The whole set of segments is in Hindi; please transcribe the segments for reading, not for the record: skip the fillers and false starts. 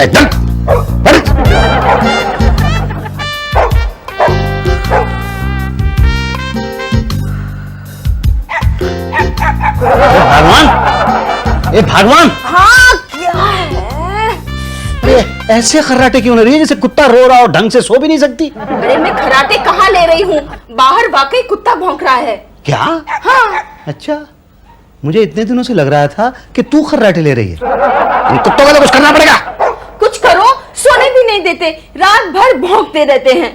चल भगवान, ए भगवान, हाँ क्या है? अरे ऐसे खर्राटे क्यों ले रही है जैसे कुत्ता रो रहा हो, ढंग से सो भी नहीं सकती? अरे मैं खराटे कहाँ ले रही हूँ, बाहर वाकई कुत्ता भौंक रहा है। क्या? हाँ। अच्छा, मुझे इतने दिनों से लग रहा था कि तू खर्राटे ले रही है। इन कुत्तों का तो कुछ करना पड़ेगा। कुछ करो, सोने भी नहीं देते, रात भर भौंकते रहते हैं।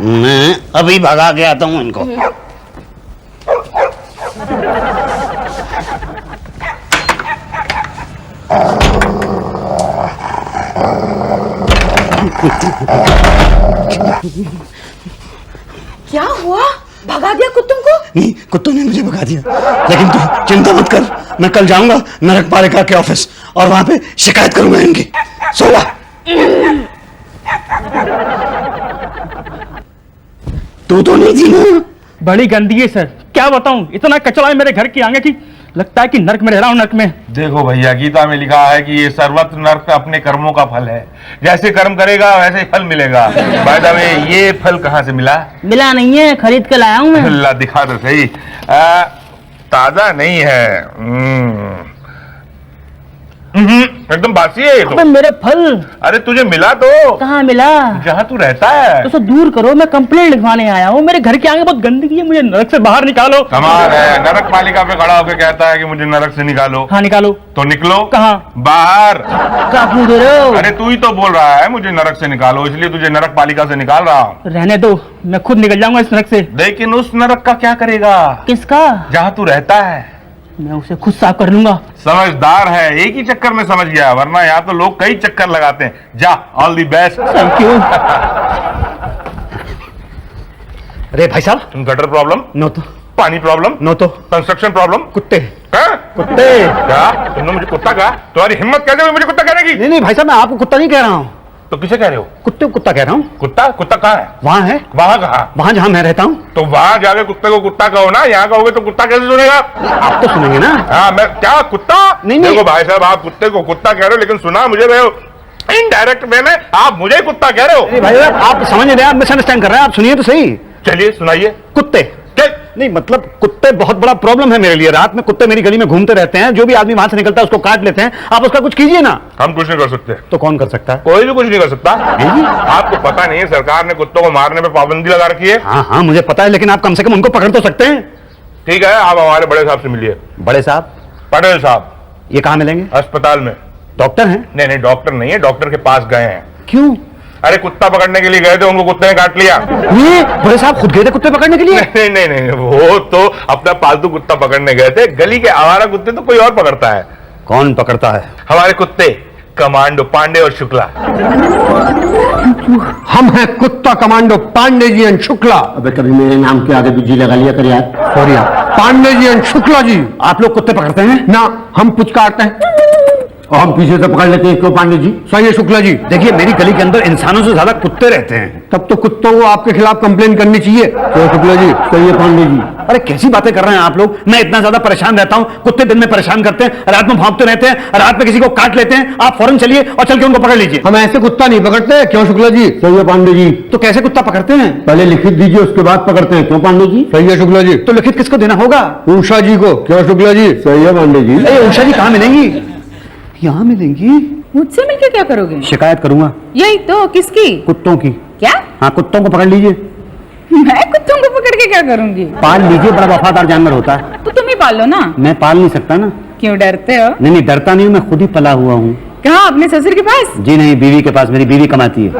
मैं अभी भगा के आता हूँ इनको। क्या हुआ, भगा दिया कुत्तों को? नहीं, कुत्तों ने मुझे भगा दिया, लेकिन तू चिंता मत कर, मैं कल जाऊंगा नरक पालिका के ऑफिस और वहां पे शिकायत करूंगा इनकी। सो जा। तू तो नहीं थी ना? बड़ी गंदगी है सर, क्या बताऊं, इतना कचरा है मेरे घर के आगे की लगता है कि नर्क में रह रहा हूं। नर्क में देखो भैया, गीता में लिखा है कि ये सर्वत्र नर्क अपने कर्मों का फल है, जैसे कर्म करेगा वैसे ही फल मिलेगा। बाय द वे, ये फल कहाँ से मिला? मिला नहीं है, खरीद के लाया हूं मैं। अल्लाह दिखा तो सही। ताजा नहीं है। एकदम बासी है ये तो। अबे मेरे फल अरे तुझे मिला तो कहाँ मिला? जहाँ तू रहता है। तो दूर करो, मैं कंप्लेंट लिखवाने आया हूँ। मेरे घर के आगे बहुत गंदगी है, मुझे नरक से बाहर निकालो। कमाल है, नरक पालिका पे खड़ा होकर कहता है कि मुझे नरक से निकालो। हाँ निकालो। तो निकलो। कहाँ? बाहर। क्या पूछ रहे हो? अरे तू ही तो बोल रहा है मुझे नरक से निकालो, इसलिए तुझे नरक पालिका से निकाल रहा हूँ। रहने दो, मैं खुद निकल जाऊंगा इस नरक से। लेकिन उस नरक का क्या करेगा? किसका? जहाँ तू रहता है। मैं उसे खुद साफ कर लूंगा। समझदार है, एक ही चक्कर में समझ गया, वरना यहाँ तो लोग कई चक्कर लगाते हैं। जा, all the best. Thank you. अरे भाई साहब, गटर प्रॉब्लम? नो तो। पानी प्रॉब्लम? नो तो। Construction problem? कुत्ते। कुत्ते? क्या तुमने मुझे कुत्ता कहा? तुम्हारी हिम्मत कैसे हुई मुझे कुत्ता कहने की? नहीं भाई साहब, मैं आपको कुत्ता नहीं कह रहा हूँ। तो किसे कह रहे हो? कुत्ते को कुत्ता कह रहा हूँ। कुत्ता? कुत्ता कहाँ है? वहाँ है। वहाँ कहाँ? वहाँ जहाँ मैं रहता हूँ। तो वहाँ जाके कुत्ते को कुत्ता कहो ना, यहाँ कहोगे तो कुत्ता कैसे सुनेगा? आप तो सुनेंगे ना। हाँ, मैं क्या कुत्ता? नहीं। देखो भाई साहब, आप कुत्ते को कुत्ता कह रहे हो, लेकिन सुना मुझे रहे हो इनडायरेक्ट वे में, आप मुझे कुत्ता कह रहे हो। नहीं भाई साहब, आप समझ नहीं रहे, आप मिसअंडरस्टैंड कर रहे हैं। आप सुनिए तो सही। चलिए सुनाइए। कुत्ते नहीं, मतलब कुत्ते बहुत बड़ा प्रॉब्लम है मेरे लिए। रात में कुत्ते मेरी गली में घूमते रहते हैं, जो भी आदमी वहां से निकलता है उसको काट लेते हैं। आप उसका कुछ कीजिए ना। हम कुछ नहीं कर सकते। तो कौन कर सकता है? कोई भी कुछ नहीं कर सकता। आपको पता नहीं है, सरकार ने कुत्तों को मारने पे पाबंदी लगा रखी है। हाँ मुझे पता है, लेकिन आप कम से कम उनको पकड़ तो सकते हैं। ठीक है, आप हमारे बड़े साहब से मिलिए। बड़े साहब? पटेल साहब। ये कहाँ मिलेंगे? अस्पताल में। डॉक्टर हैं? नहीं, डॉक्टर नहीं है, डॉक्टर के पास गए हैं। क्यों? अरे कुत्ता पकड़ने के लिए गए थे, उनको कुत्ते ने काट लिया। ये बड़े साहब खुद गए थे कुत्ते पकड़ने के लिए? नहीं, वो तो अपना पालतू कुत्ता पकड़ने गए थे। गली के आवारा कुत्ते तो कोई और पकड़ता है। कौन पकड़ता है? हमारे कुत्ते कमांडो पांडे और शुक्ला। हम हैं कुत्ता कमांडो पांडे जी एंड शुक्ला। अबे कभी मेरे नाम के आगे भी जी लगा लिया कर यार। Sorry Pandey ji and Shukla ji. आप लोग कुत्ते पकड़ते हैं ना, हम पुचकारते हैं और हम पीछे से पकड़ लेते हैं क्यों पांडे जी? सही है शुक्ला जी। देखिए, मेरी गली के अंदर इंसानों से ज्यादा कुत्ते रहते हैं। तब तो कुत्तों को आपके खिलाफ कंप्लेन करनी चाहिए। क्यों शुक्ला जी? सही है पांडे जी। अरे कैसी बातें कर रहे हैं आप लोग? मैं इतना ज्यादा परेशान रहता हूँ, कुत्ते दिन में परेशान करते हैं, रात में भौंकते रहते हैं, रात में किसी को काट लेते हैं। आप फौरन चलिए और चल के उनको पकड़ लीजिए। हम ऐसे कुत्ता नहीं पकड़ते। क्यों शुक्ला जी? सही है पांडे जी। तो कैसे कुत्ता पकड़ते हैं? पहले लिखित दीजिए, उसके बाद पकड़ते हैं। क्यों पांडे जी? सही है शुक्ला जी। तो लिखित किसको देना होगा? उषा जी को। क्यों शुक्ला जी? सही है पांडे जी। उषा जी कहाँ मिलेंगी? यहाँ मिलेंगी। मुझसे मिलकर क्या करोगे? शिकायत करूंगा। यही तो, किसकी? कुत्तों की। क्या? हाँ, कुत्तों को पकड़ लीजिए। मैं कुत्तों को पकड़ के क्या करूंगी? पाल लीजिए, बड़ा वफादार जानवर होता है। तो तुम ही पाल लो ना। मैं पाल नहीं सकता ना। क्यों डरते हो? नहीं, डरता नहीं हूँ, मैं खुद ही पला हुआ हूँ। कहाँ, अपने ससुर के पास? जी नहीं, बीवी के पास। मेरी बीवी कमाती है।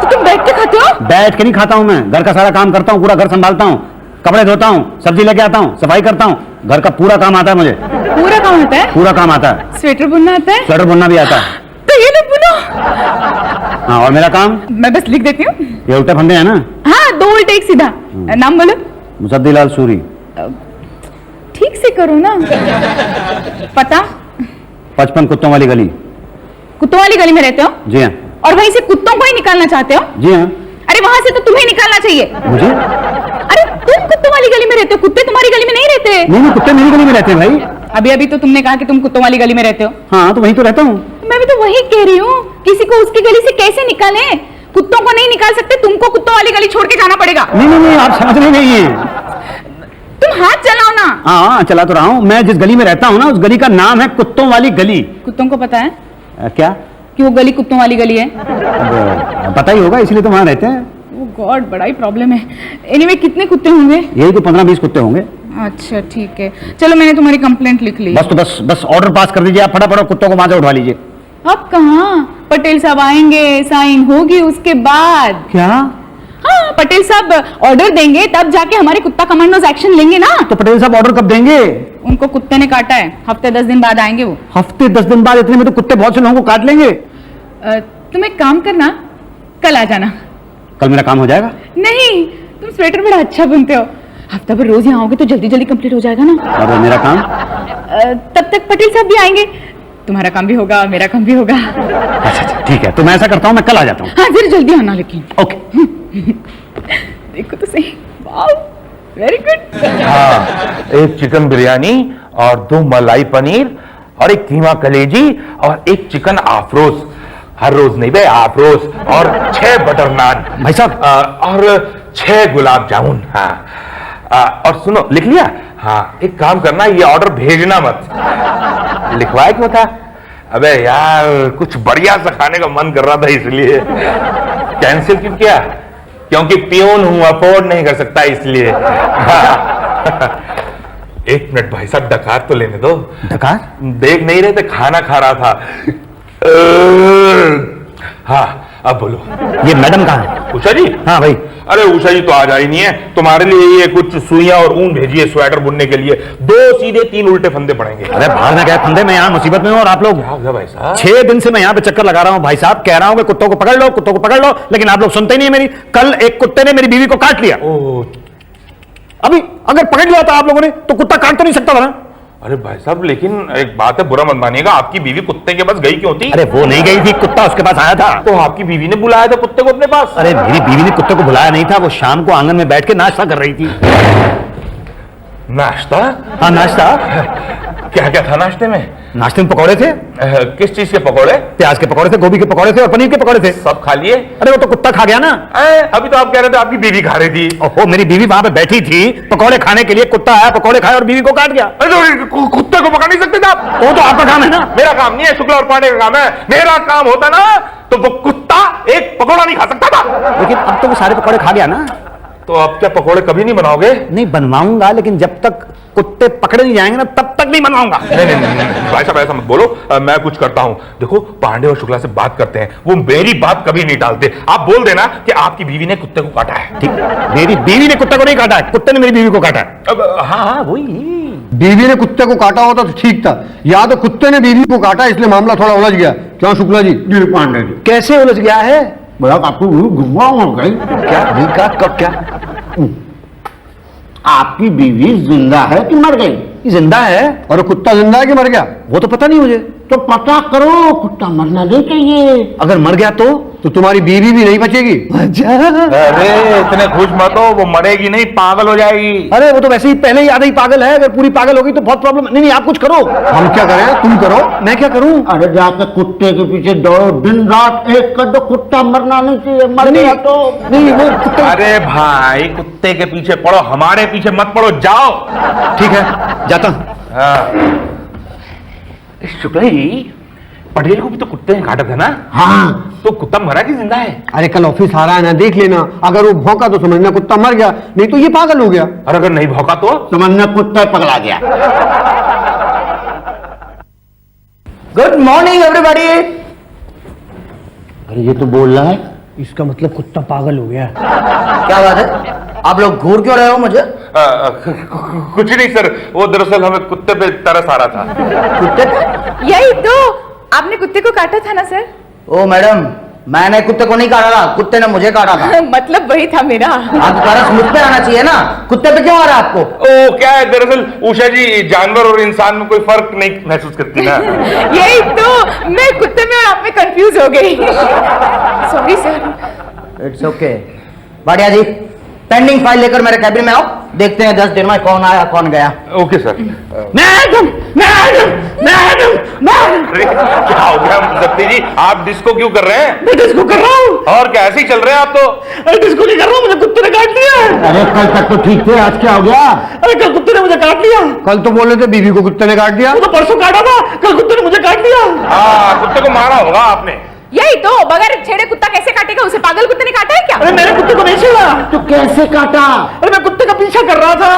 तो तुम बैठ के खाते हो? बैठ के नहीं खाता हूँ, मैं घर का सारा काम करता हूँ, पूरा घर संभालता हूँ, कपड़े धोता हूँ, सब्जी लेके आता हूँ, सफाई करता हूँ। घर का पूरा काम आता है मुझे। पूरा काम आता है? पूरा काम आता है। स्वेटर बुनना आता है? स्वेटर बुनना भी आता है। तो ये लो बुनो। हाँ, और मेरा काम? मैं बस लिख देती हूँ। ये उल्टे फंदे हैं ना? हाँ, 2 उल्टे 1 सीधा। नाम बोलो। मुसद्दीलाल सूरी। ठीक से करो ना। पता? 55 कुत्तों वाली गली। कुत्तों वाली गली में रहते हो? जी हाँ। और वहीं से कुत्तों को ही निकालना चाहते हो? जी हाँ। अरे वहां से तो तुम्हें निकालना चाहिए। मुझे? अरे तुम कुत्तों वाली गली में रहते हो, कुत्ते तुम्हारी गली में नहीं रहते। नहीं, कुत्ते मेरी गली में रहते हैं भाई। अभी अभी तो तुमने कहा कि तुम कुत्तों वाली गली में रहते हो। हाँ, तो वहीं तो रहता हूँ। मैं भी तो वही कह रही हूँ, किसी को उसकी गली से कैसे निकाले? कुत्तों को नहीं निकाल सकते, तुमको कुत्तों वाली गली छोड़ के जाना पड़ेगा। नहीं, आप समझ नहीं रही हैं। तुम हाथ चलाओ ना। हाँ, चला तो रहा हूँ। मैं जिस गली में रहता हूँ ना, उस गली का नाम है कुत्तों वाली गली। कुत्तों को पता है क्या? कि वो गली कुत्तों वाली गली है? अब पता ही होगा, इसलिए तो वहां रहते हैं। ओ गॉड, बड़ा ही प्रॉब्लम है। एनीवे, कितने कुत्ते होंगे? यही तो 15-20 कुत्ते होंगे। अच्छा ठीक है, चलो मैंने तुम्हारी कंप्लेंट लिख ली। बस ऑर्डर पास कर दीजिए आप, फटाफट कुत्तों को वहां से उठवा लीजिए। अब कहाँ? पटेल साहब आएंगे, साइन होगी उसके बाद। क्या? हाँ, पटेल साहब ऑर्डर देंगे तब जाके हमारे कुत्ता कमांडोज एक्शन लेंगे ना। तो पटेल साहब ऑर्डर कब देंगे? उनको कुत्ते ने काटा है, हफ्ते 10 दिन बाद आएंगे वो। हफ्ते 10 दिन बाद? इतने में तो कुत्ते बहुत से लोगों को काट लेंगे। तुम एक काम करना, कल आ जाना। कल मेरा काम हो जाएगा? नहीं, तुम स्वेटर बड़ा अच्छा बुनते हो, हफ्ता भर रोज यहाँ आओगे तो जल्दी जल्दी कंप्लीट हो जाएगा ना। और मेरा काम? तब तक पटेल साहब भी आएंगे, तुम्हारा काम भी होगा, मेरा काम भी होगा। अच्छा, ठीक है, तो मैं ऐसा करता हूँ, मैं कल आ जाता हूँ। हाँ, जरा जल्दी आना लेकिन। ओके। देखो तो सही, वाओ, वेरी गुड। हाँ, एक चिकन बिरयानी और 2 मलाई पनीर और एक कीमा कलेजी और एक चिकन आफ्रोज। हर रोज नहीं बे, आफ्रोज। और 6 बटर नान भाई साहब। और 6 गुलाब जामुन। हाँ, और सुनो, लिख लिया? हाँ, एक काम करना, ये ऑर्डर भेजना मत। लिखवाया क्यों था? अबे यार, कुछ बढ़िया सा खाने का मन कर रहा था, इसलिए कैंसिल क्यों किया? क्योंकि पियून हूं, अफोर्ड नहीं कर सकता, इसलिए। एक मिनट भाई साहब, डकार तो लेने दो। डकार? देख नहीं रहे थे, खाना खा रहा था। हाँ, अब बोलो। ये मैडम कहाँ है? उषा जी? हाँ भाई। अरे उषा जी तो आ जाई नहीं है, तुम्हारे लिए ये कुछ सुइयां और ऊन भेजी है स्वेटर बुनने के लिए। 2 सीधे 3 उल्टे फंदे पड़ेंगे। अरे बाहर ना गया फंदे, मैं यहाँ मुसीबत में हूँ और आप लोग। क्या हो गया भाई साहब? 6 दिन से मैं यहाँ पे चक्कर लगा रहा हूँ भाई साहब, कह रहा हूँ कि कुत्तों को पकड़ लो, कुत्तों को पकड़ लो, लेकिन आप लोग सुनते नहीं है मेरी। कल एक कुत्ते ने मेरी बीवी को काट लिया। ओह, अभी अगर पकड़ लिया था आप लोगों ने तो कुत्ता काट तो नहीं सकता था ना? अरे भाई साहब, लेकिन एक बात है, बुरा मत मानिएगा, आपकी बीवी कुत्ते के पास गई क्यों थी? अरे वो नहीं गई थी, कुत्ता उसके पास आया था। तो आपकी बीवी ने बुलाया था कुत्ते को अपने पास? अरे मेरी बीवी ने कुत्ते को बुलाया नहीं था, वो शाम को आंगन में बैठ के नाश्ता कर रही थी। नाश्ता? हाँ, नाश्ता। क्या क्या था नाश्ते में? नाश्ते में पकौड़े थे। किस चीज के पकौड़े? प्याज के पकौड़े थे, गोभी के पकौड़े थे और पनीर के पकौड़े थे। सब खा लिए? अरे वो तो कुत्ता खा गया ना। अभी तो आप कह रहे थे आपकी बीवी खा रही थी। ओहो, मेरी बीवी वहां पे बैठी थी पकौड़े खाने के लिए, कुत्ता आया, पकौड़े खाए और बीवी को काट गया। अरे तो कुत्ते को पकड़ नहीं सकते थे आप? वो तो आपका काम है ना। मेरा काम नहीं है, शुक्ला और पांडे का काम है। मेरा काम होता ना तो वो कुत्ता एक पकौड़ा नहीं खा सकता था। लेकिन अब तो वो सारे पकौड़े खा गया ना। तो आप क्या पकौड़े कभी नहीं बनाओगे? नहीं बनवाऊंगा, लेकिन जब तक कुत्ते पकड़े नहीं जाएंगे ना तब तक नहीं बनवाऊंगा। नहीं, भाई साहब ऐसा मत बोलो। मैं कुछ करता हूं। देखो, पांडे और शुक्ला से बात करते हैं, वो मेरी बात कभी नहीं टालते। आप बोल देना कि आपकी बीवी ने कुत्ते को काटा है। ठीक, मेरी बीवी ने कुत्ते को नहीं काटा है, कुत्ते ने मेरी बीवी को काटा है। अब हाँ, वही। बीवी ने कुत्ते को काटा होता तो ठीक था, या तो कुत्ते ने बीवी को काटा, इसलिए मामला थोड़ा उलझ गया। क्यों शुक्ला जी? जी पांडे जी, कैसे उलझ गया है? बड़ा आपको गुस्सा हो गई क्या का कब क्या? आपकी बीवी जिंदा है कि मर गई? जिंदा है। और कुत्ता जिंदा है कि मर गया? वो तो पता नहीं मुझे। तो पता करो, कुत्ता मरना नहीं चाहिए। अगर मर गया तो तुम्हारी बीवी भी नहीं बचेगी। अरे इतने खुश मत हो, वो मरेगी नहीं, पागल हो जाएगी। अरे वो तो वैसे ही पहले ही आधा ही पागल है, अगर पूरी पागल होगी तो बहुत प्रॉब्लम। नहीं, आप कुछ करो। हम क्या करें? तुम करो। मैं क्या करूं? अरे जाके कुत्ते के पीछे दौड़ो, दिन रात एक कर दो, कुत्ता मरना नहीं चाहिए। मर गया तो नहीं, वो कुत्ते। अरे भाई, कुत्ते के पीछे पड़ो, हमारे पीछे मत पड़ो, जाओ। ठीक है, जाता हूं। हाँ। शुक्ला जी, पटेल को भी तो कुत्ते ने काटा था ना? हाँ, तो कुत्ता मरा कि जिंदा है? अरे कल ऑफिस आ रहा है ना, देख लेना। अगर वो भौंका तो समझना कुत्ता मर गया, नहीं तो ये पागल हो गया। और अगर नहीं भौंका तो समझना कुत्ता पकड़ा गया। Good morning everybody. अरे ये तो बोल रहा है। इसका मतलब कुत्ता पागल हो गया। क्या बात है, आप लोग घूर क्यों रहे हो मुझे? कुछ नहीं सर, वो दरअसल हमें कुत्ते पे तरस आ रहा था। कुत्ते पे? यही तो, आपने कुत्ते को काटा था ना सर? ओ मैडम, मैंने कुत्ते को नहीं काटा था, कुत्ते ने मुझे काटा था। मतलब वही था मेरा। आप तरस मुझ पे आना चाहिए ना, कुत्ते पे क्यों आ रहा है आपको? ओ क्या है, दरअसल उषा जी जानवर और इंसान में कोई फर्क नहीं महसूस करती ना। यही तो, मैं कुत्ते में और आप में कंफ्यूज हो गई। Sorry sir. It's okay. Bhatia ji, pending file लेकर मेरे कैबिन में आओ, देखते हैं 10 दिन में कौन आया कौन गया। Okay sir. Madam, madam, madam, madam. अरे क्या हो गया, गांधी जी, आप डिस्को क्यों कर रहे हैं? मैं डिस्को कर रहा हूँ। और क्या ऐसे ही चल रहे हैं आप तो? अरे डिस्को नहीं कर रहा हूँ, मुझे कुत्ते ने काट लिया। अरे कल तक तो ठीक थे, आज क्या हो गया? अरे कल कुत्ते ने मुझे काट लिया। कल तो बोले थे बीवी को कुत्ते ने काट दिया। वो तो परसों काटा था, कल कुत्ते ने मुझे काट लिया। हाँ, कुत्ते को मारा होगा आपने। यही तो, बगैर छेड़े कुत्ता कैसे काटेगा? उसे पागल कुत्ते ने काटा है क्या? अरे मेरे कुत्ते को नहीं छेड़ा। तो कैसे काटा? अरे मैं कुत्ते का पीछा कर रहा था।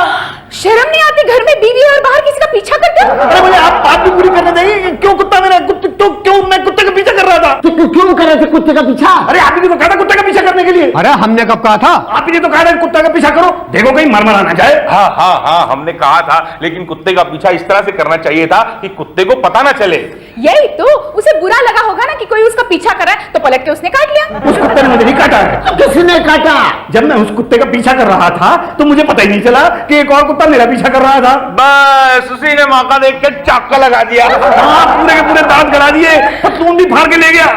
शर्म नहीं आती? घर में बीवी और बाहर किसी का पीछा करते हो? अरे मुझे आप बात भी पूरी करने देंगे? क्यों कुत्ता मेरा कुत्ते तो क्यों मैं कुत्ते का पीछा कर रहा था? तो क्यों कर रहे थे कुत्ते का पीछा? अरे आप ही ने तो कहा था कुत्ते का पीछा करने के लिए। अरे हमने कब कहा था? आप ही ने तो कहा था कुत्ते का पीछा करो, देखो कहीं मरमरा ना जाए। हाँ हाँ हाँ, हमने कहा था, लेकिन कुत्ते का पीछा इस तरह से करना चाहिए था कि कुत्ते को पता ना चले। यही तो, उसे बुरा लगा होगा ना कि कोई उसका पीछा कर रहा है, तो पलट के उसने काट लिया। उस कुत्ते ने मुझे नहीं काटा है। तो किसने काटा? जब मैं उस कुत्ते का पीछा कर रहा था तो मुझे पता ही नहीं चला कि एक और कुत्ता मेरा पीछा कर रहा था। बस उसी ने मौका देख के चाका लगा दिया। हाँ, पूरे के पूरे दांत गड़ा दिए, पतलून भी फाड़ के ले गया।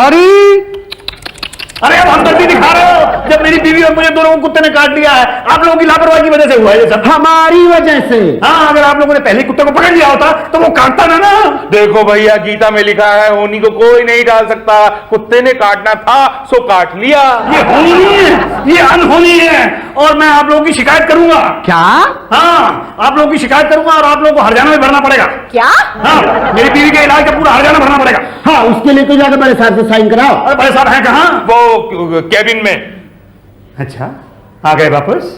अरे अरे अब हमदर्दी दिखा रहे हो जब मेरी बीवी और मुझे दोनों को कुत्ते ने काट लिया है। आप लोगों की लापरवाही की वजह से हुआ है ये सब। हमारी वजह से। हाँ, अगर आप लोगों ने पहले कुत्ते को पकड़ लिया होता तो वो काटता ना। देखो भैया, गीता में लिखा है होनी को कोई नहीं डाल सकता। कुत्ते ने काटना था सो काट लिया। ये होनी नहीं है, ये अनहोनी है, और मैं आप लोगों की शिकायत करूंगा। क्या? हाँ, आप लोगों की शिकायत करूंगा और आप लोगों को हरजाना में भरना पड़ेगा। क्या? हाँ, मेरी बीवी के इलाज का पूरा हरजाना भरना पड़ेगा। हाँ, उसके लिए तो जाकर बड़े साहब से साइन कराओ। अरे भाई साहब हैं कहाँ? वो कैबिन में। अच्छा, आ गए वापस?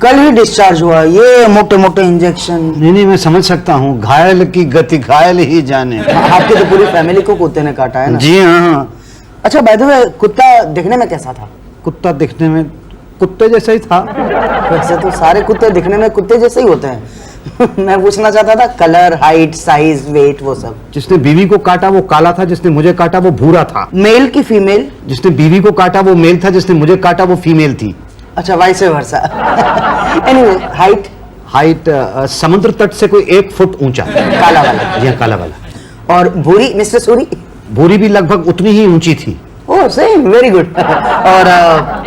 कल ही डिस्चार्ज हुआ, ये मोटे मोटे इंजेक्शन। नहीं नहीं, मैं समझ सकता हूँ, घायल की गति घायल ही जाने। आपकी तो पूरी फैमिली को कुत्ते ने काटा है ना? जी हाँ। अच्छा, बाय द वे, कुत्ता दिखने में कैसा था? कुत्ता दिखने में कुत्ते जैसा ही था। वैसे तो सारे कुत्ते दिखने में कुत्ते जैसे ही होते हैं। मैं पूछना चाहता था कलर, हाइट, साइज, वेट, वो सब। जिसने बीवी को काटा वो काला था, जिसने मुझे काटा वो भूरा था। मेल की फीमेल? जिसने बीवी को काटा वो मेल था, जिसने मुझे काटा वो फीमेल थी। अच्छा, vice versa. Anyway, height? Height समुद्र तट से कोई 1 फुट ऊंचा। काला वाला? जी हाँ, काला वाला। और भूरी, मिस्टर सूरी? भूरी भी लगभग उतनी ही ऊंची थी। Oh same, very good. और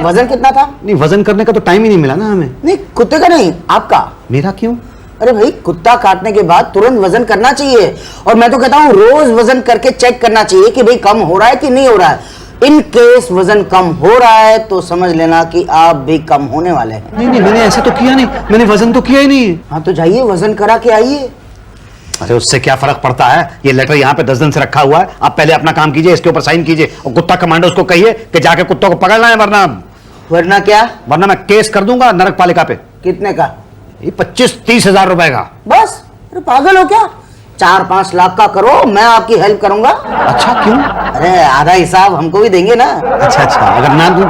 वजन कितना था? नहीं, वजन करने का तो टाइम ही नहीं मिला ना हमें। नहीं, कुत्ते का नहीं, आपका। मेरा क्यों? अरे भाई, कुत्ता काटने के बाद तुरंत वजन करना चाहिए, और मैं तो कहता हूँ रोज वजन करके चेक करना चाहिए कि भाई कम हो रहा है कि नहीं हो रहा है। इन केस वजन कम हो रहा है तो समझ लेना कि आप भी कम होने वाले हैं। नहीं नहीं, मैंने ऐसा तो किया नहीं, मैंने वजन तो किया ही नहीं। हाँ, तो जाइए वजन करा के आइए। अरे उससे क्या फर्क पड़ता है? ये लेटर यहाँ पे 10 दिन से रखा हुआ है, आप पहले अपना काम कीजिए, इसके ऊपर साइन कीजिए, और कुत्ता कमांडो उसको कहिए कि जाके कुत्तों को पकड़ना है, वरना क्या? वरना मैं केस कर दूंगा नरक पालिका पे। कितने का? ये 25-30 हजार रुपए का। बस? अरे पागल हो क्या? 4-5 लाख का करो, मैं आपकी हेल्प करूंगा। अच्छा, क्यों? अरे आधा हिसाब हमको भी देंगे ना। अच्छा अच्छा, अगर ना दूं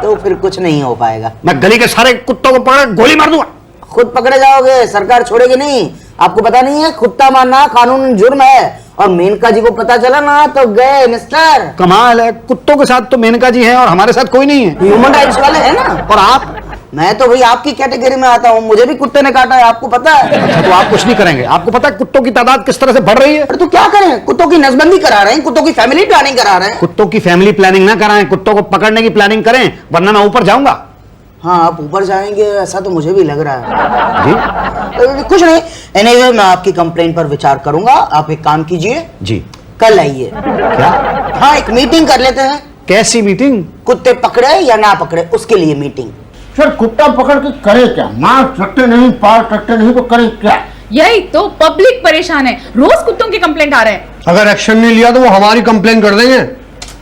तो फिर कुछ नहीं हो पाएगा। मैं गली के सारे कुत्तों को पकड़ गोली मार दूंगा। खुद पकड़े जाओगे, सरकार छोड़ेगी नहीं। आपको पता नहीं है, कुत्ता मारना कानून जुर्म है, और मेनका जी को पता चला ना तो गए मिस्टर। कमाल है, कुत्तों के साथ तो मेनका जी हैं और हमारे साथ कोई नहीं है। ह्यूमन राइट्स वाले हैं ना। और आप? मैं तो भाई आपकी कैटेगरी में आता हूँ, मुझे भी कुत्ते ने काटा है, आपको पता है। अच्छा, तो आप कुछ नहीं करेंगे? आपको पता है कुत्तों की तादाद किस तरह से बढ़ रही है? अरे तो क्या करें, कुत्तों की नसबंदी करा रहे हैं, कुत्तों की फैमिली प्लानिंग करा रहे हैं। कुत्तों की फैमिली प्लानिंग ना कराएं, कुत्तों को पकड़ने की प्लानिंग करें, वरना मैं ऊपर जाऊंगा। हाँ, आप ऊपर जाएंगे ऐसा तो मुझे भी लग रहा है। जी कुछ नहीं, एनीवे मैं आपकी कंप्लेंट पर विचार करूंगा। आप एक काम कीजिए, जी। कल आइए। क्या? हाँ, एक मीटिंग कर लेते हैं। कैसी मीटिंग? कुत्ते पकड़े या ना पकड़े उसके लिए मीटिंग। सर, कुत्ता पकड़ के करे क्या? मार सकते नहीं, पार सकते नहीं तो करे क्या? यही तो, पब्लिक परेशान है, रोज कुत्तों की कंप्लेंट आ रहे हैं। अगर एक्शन नहीं लिया तो वो हमारी कंप्लेन कर देंगे।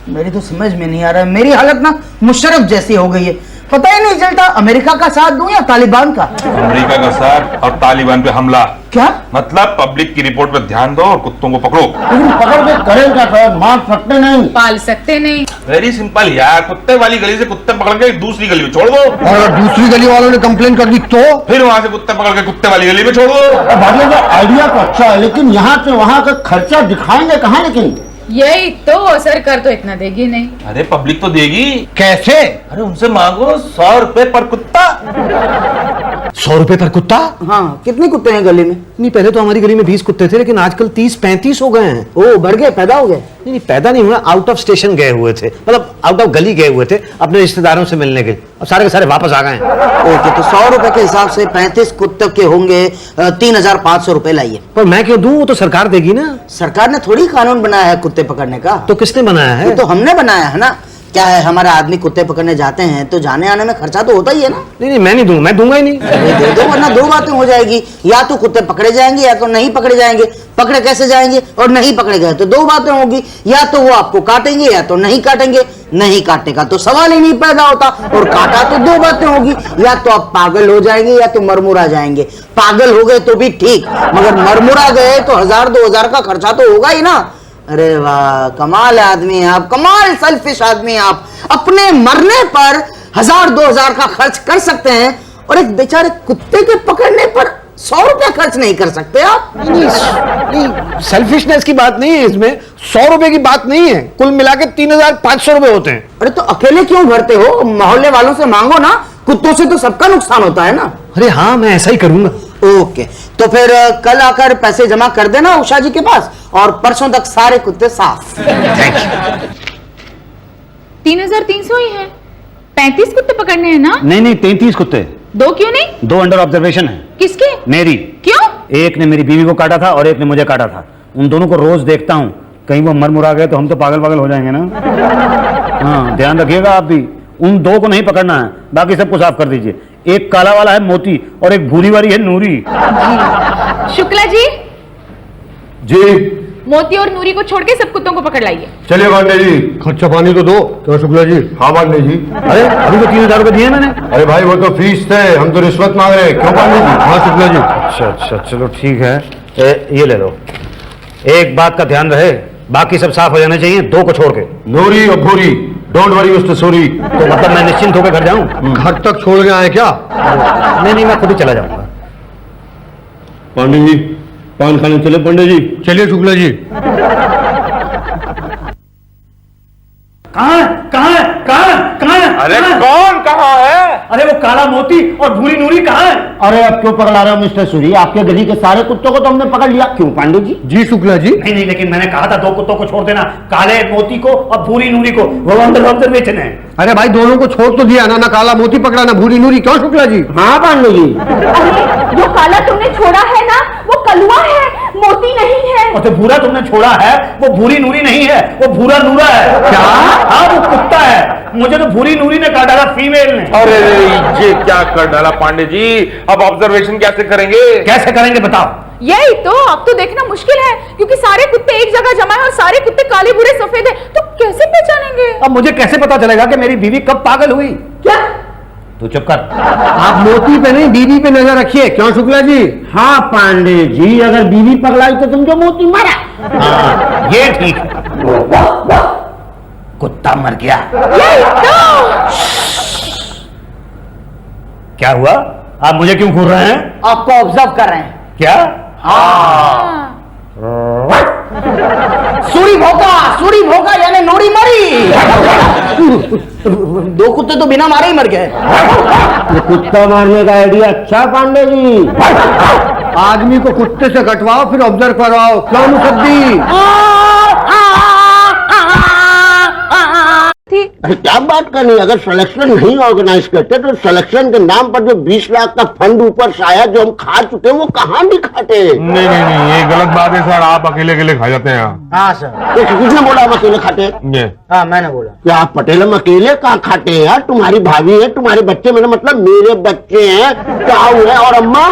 मेरी तो समझ में नहीं आ रहा है, मेरी हालत ना मुशर्रफ जैसी हो गई है। पता ही नहीं चलता अमेरिका का साथ दूं या तालिबान का। अमेरिका का साथ और तालिबान पे हमला। क्या मतलब पब्लिक की रिपोर्ट पर ध्यान दो और कुत्तों को पकड़ो। लेकिन पकड़ के करे क्या सर? मार सकते नहीं। पाल सकते नहीं। वेरी सिंपल यार, कुत्ते वाली गली से कुत्ते पकड़ के दूसरी गली में छोड़ दो, और अगर दूसरी गली वालों ने कंप्लेन कर दी तो? फिर वहां से कुत्ते पकड़ के कुत्ते वाली गली में छोड़ दो। भाभी का आइडिया तो अच्छा है, लेकिन यहाँ से वहाँ का खर्चा दिखाएंगे कहाँ? लेकिन यही तो, सरकार तो इतना देगी नहीं। अरे पब्लिक तो देगी। कैसे? अरे उनसे मांगो 100 रुपए पर कुत्ता। 100 रुपए पर कुत्ता? हाँ, कितने कुत्ते हैं गली में? नहीं, पहले तो हमारी गली में 20 कुत्ते थे, लेकिन आजकल 30-35 हो गए हैं। ओ, बढ़ गए, पैदा हो गए। नहीं, पैदा नहीं हुआ, आउट ऑफ स्टेशन गए हुए थे, मतलब आउट ऑफ गली गए हुए थे अपने रिश्तेदारों से मिलने के, अब सारे के सारे वापस आ गए हैं। ओके, तो 100 रुपए के हिसाब से 35 कुत्ते के होंगे 3,500 रुपए लाइए। पर मैं क्यों दूं, वो तो सरकार देगी ना। सरकार ने थोड़ी कानून बनाया है कुत्ते पकड़ने का, तो किसने बनाया है? ये तो हमने बनाया है ना। क्या है, हमारे आदमी कुत्ते पकड़ने जाते हैं तो जाने आने में खर्चा तो होता ही है ना। नहीं नहीं, मैं नहीं दूंगा, मैं दूंगा ही नहीं। अरे दे दो, वरना दो बातें हो जाएगी, या तो कुत्ते पकड़े जाएंगे या तो नहीं पकड़े जाएंगे। पकड़े कैसे जाएंगे, और नहीं पकड़े गए तो दो बातें होगी, या तो वो आपको काटेंगे या तो नहीं काटेंगे। नहीं काटने का तो सवाल ही नहीं पैदा होता, और काटा तो दो बातें होगी, या तो आप पागल हो जाएंगे या तो मरमुरा जाएंगे। पागल हो गए तो भी ठीक, मगर मरमुरा गए तो 1,000-2,000 का खर्चा तो होगा ही ना। अरे वाह, कमाल आदमी है आप, कमाल सेल्फिश आदमी है आप। अपने मरने पर 1,000-2,000 का खर्च कर सकते हैं, और एक बेचारे कुत्ते के पकड़ने पर 100 रुपया खर्च नहीं कर सकते आप। नहीं, सेल्फिशनेस की बात नहीं है इसमें, 100 रुपए की बात नहीं है, कुल मिला के 3,500 रुपए होते हैं। अरे तो अकेले क्यों भरते हो, मोहल्ले वालों से मांगो ना, कुत्तों से तो सबका नुकसान होता है ना। अरे हाँ, मैं ऐसा ही करूंगा। ओके, तो फिर कल आकर पैसे जमा कर देना उषा जी के पास, और परसों तक सारे कुत्ते साफ। 3,300 ही है। 35 कुत्ते पकड़ने हैं ना? नहीं नहीं, 33 कुत्ते। 2 क्यों नहीं? 2 अंडर ऑब्जर्वेशन है। किसके? मेरी। क्यों? एक ने मेरी बीवी को काटा था और एक ने मुझे काटा था। उन दोनों को रोज देखता हूँ, कहीं वो मरमुरा गए तो हम तो पागल पागल हो जाएंगे ना। हाँ, ध्यान रखिएगा आप भी। उन 2 को नहीं पकड़ना है, बाकी सबको साफ कर दीजिए। एक काला वाला है मोती और एक भूरी वाली है नूरी। शुक्ला जी, जी मोती और नूरी को छोड़ के सब कुत्तों को पकड़ लाइए। चलिए पांडे जी, खर्चा पानी तो दो। क्या शुक्ला जी? हाँ पांडे जी। अरे अभी तो 3,000 रुपए दिए मैंने। अरे भाई वो तो फीस थे, हम तो रिश्वत मांग रहे हैं। क्यों पांडे जी? हाँ शुक्ला जी। अच्छा अच्छा, चलो ठीक है। ये ले लो। एक बात का ध्यान रहे, बाकी सब साफ हो जाने चाहिए, 2 को छोड़ के। नूरी और भूरी, डोंट वरी मिस्टर सूरी। तो मतलब मैं निश्चिंत होकर घर जाऊं? घर तक छोड़ के आए क्या? नहीं नहीं, मैं खुद ही चला जाऊंगा। पांडे जी, पान खाने चले पांडे जी। चलिए शुक्ला जी। कहाँ है? अरे कौन कहाँ है? अरे वो काला मोती और भूरी नूरी कहाँ है? अरे अब क्यों पकड़ा रहे हो मिस्टर सूरी, आपके गली के सारे कुत्तों को तो हमने पकड़ लिया। क्यों पांडे जी? जी शुक्ला जी। नहीं नहीं, लेकिन मैंने कहा था 2 कुत्तों को छोड़ देना, काले मोती को और भूरी नूरी को, वो अंडर ऑब्जर्वेशन है। अरे भाई दोनों को छोड़ तो दिया ना, ना काला मोती पकड़ा ना भूरी नूरी। क्यों शुक्ला जी? हाँ पांडे जी। अरे जो काला तुमने छोड़ा है ना, वो कलुआ है, मोती नहीं है। और जो भूरा तुमने छोड़ा है वो भूरी नूरी नहीं है, वो भूरा नूरा है। क्या? हाँ, वो कुत्ता है। मुझे तो भूरी नूरी ने काटा था, फीमेल ने। अरे ये क्या कर डाला पांडे जी, अब ऑब्जर्वेशन कैसे करेंगे? कैसे करेंगे बताओ? यही तो, अब तो देखना मुश्किल है, क्योंकि सारे कुत्ते एक जगह जमा है और सारे कुत्ते काले भूरे सफेद है, तो कैसे पहचानेंगे? अब मुझे कैसे पता चलेगा कि मेरी बीवी कब पागल हुई? क्या? तू चुप कर। आप मोती पे नहीं बीवी पे नजर रखिए। क्यों शुक्ला जी? हाँ पांडे जी, अगर बीवी पकड़ाई तो तुमको मोती मारा। हाँ, ये ठीक है। कुत्ता मर गया। यही तो। क्या हुआ? आप मुझे क्यों घूर रहे हैं? आपको ऑब्जर्व कर रहे हैं। क्या? सूरी भोगा यानी नूरी मरी। 2 कुत्ते तो बिना मारे ही मर गए। ये कुत्ता मारने का आइडिया अच्छा पांडे जी। आदमी को कुत्ते से कटवाओ फिर ऑब्जर्व करवाओ। क्यों मुसद्दी? अरे क्या बात करनी, अगर सिलेक्शन नहीं ऑर्गेनाइज करते तो सिलेक्शन के नाम पर जो 20 लाख का फंड ऊपर से आया जो हम खा चुके वो कहाँ दिखाते? नहीं नहीं नहीं, ये गलत बात है सर। आप अकेले अकेले खा जाते हैं। हाँ सर। किसने बोला हम अकेले खाते? ये हाँ मैंने बोला। क्या आप पटेल हम अकेले कहाँ खाते हैं यार? तुम्हारी भाभी है, तुम्हारे बच्चे, मेरा मतलब मेरे बच्चे हैं, क्या हुए, और अम्मा